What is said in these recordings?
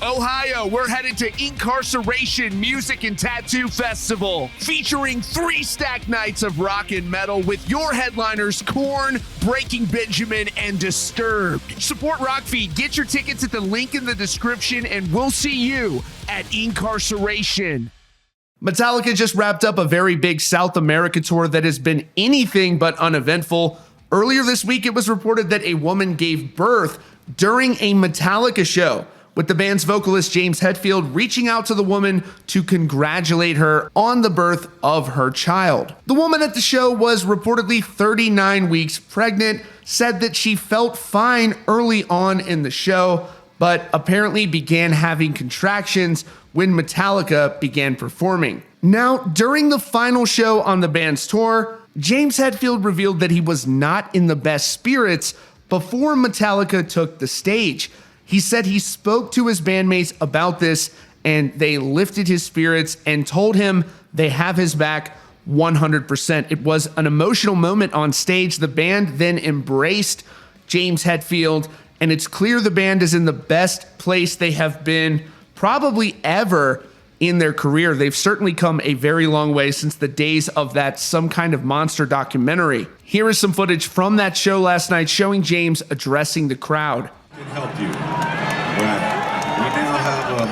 Ohio, we're headed to Incarceration Music and Tattoo Festival, featuring 3 stacked nights of rock and metal with your headliners Korn, Breaking Benjamin, and Disturbed. Support Rockfeed. Get your tickets at the link in the description, and we'll see you at Incarceration. Metallica just wrapped up a very big South America tour that has been anything but uneventful. Earlier this week, it was reported that a woman gave birth during a Metallica show, with the band's vocalist James Hetfield reaching out to the woman to congratulate her on the birth of her child. The woman at the show was reportedly 39 weeks pregnant, said that she felt fine early on in the show, but apparently began having contractions when Metallica began performing. Now, during the final show on the band's tour, James Hetfield revealed that he was not in the best spirits before Metallica took the stage. He said he spoke to his bandmates about this, and they lifted his spirits and told him they have his back 100%. It was an emotional moment on stage. The band then embraced James Hetfield, and it's clear the band is in the best place they have been probably ever in their career. They've certainly come a very long way since the days of that Some Kind of Monster documentary. Here is some footage from that show last night showing James addressing the crowd. Can help you. Right. We now have a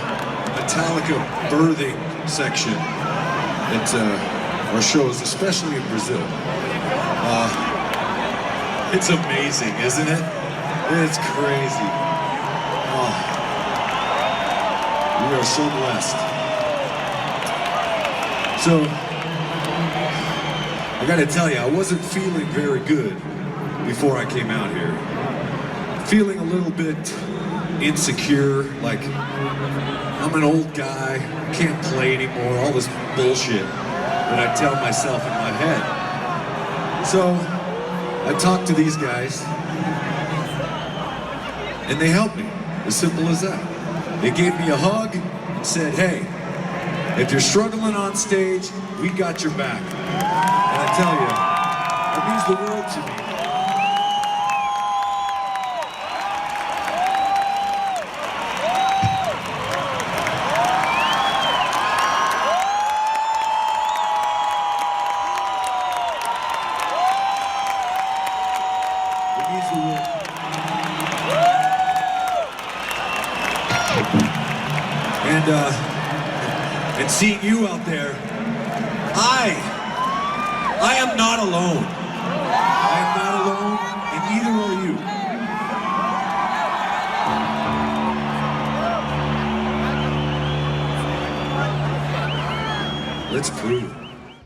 Metallica birthing section at our shows, especially in Brazil. It's amazing, isn't it? It's crazy. We are so blessed. So, I gotta tell you, I wasn't feeling very good before I came out here. Feeling a little bit insecure, like I'm an old guy, can't play anymore, all this bullshit that I tell myself in my head. So I talked to these guys and they helped me, as simple as that. They gave me a hug and said, hey, if you're struggling on stage, we got your back. And I tell you, it means the world to me. And seeing you out there, I am not alone. I am not alone, and either are you. Let's prove it.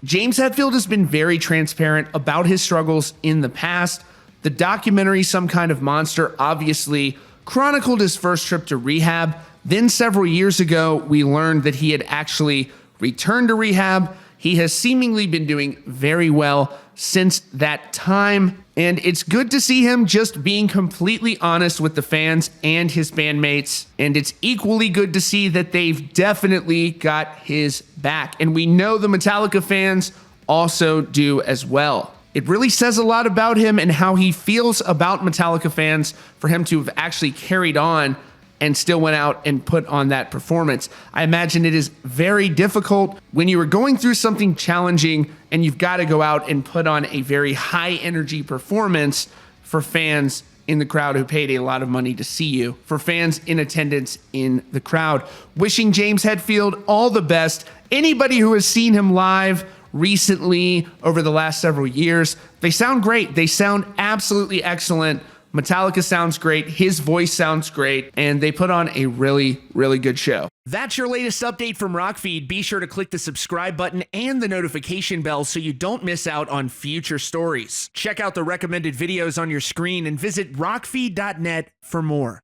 James Hetfield has been very transparent about his struggles in the past. The documentary Some Kind of Monster obviously chronicled his first trip to rehab. Then several years ago, we learned that he had actually returned to rehab. He has seemingly been doing very well since that time, and it's good to see him just being completely honest with the fans and his bandmates, and it's equally good to see that they've definitely got his back, and we know the Metallica fans also do as well. It really says a lot about him and how he feels about Metallica fans for him to have actually carried on and still went out and put on that performance. I imagine it is very difficult when you are going through something challenging and you've got to go out and put on a very high energy performance for fans in the crowd who paid a lot of money to see you, for fans in attendance in the crowd. Wishing James Hetfield all the best. Anybody who has seen him live recently over the last several years, they sound great. They sound absolutely excellent. Metallica sounds great, his voice sounds great, and they put on a really, really good show. That's your latest update from Rockfeed. Be sure to click the subscribe button and the notification bell so you don't miss out on future stories. Check out the recommended videos on your screen and visit rockfeed.net for more.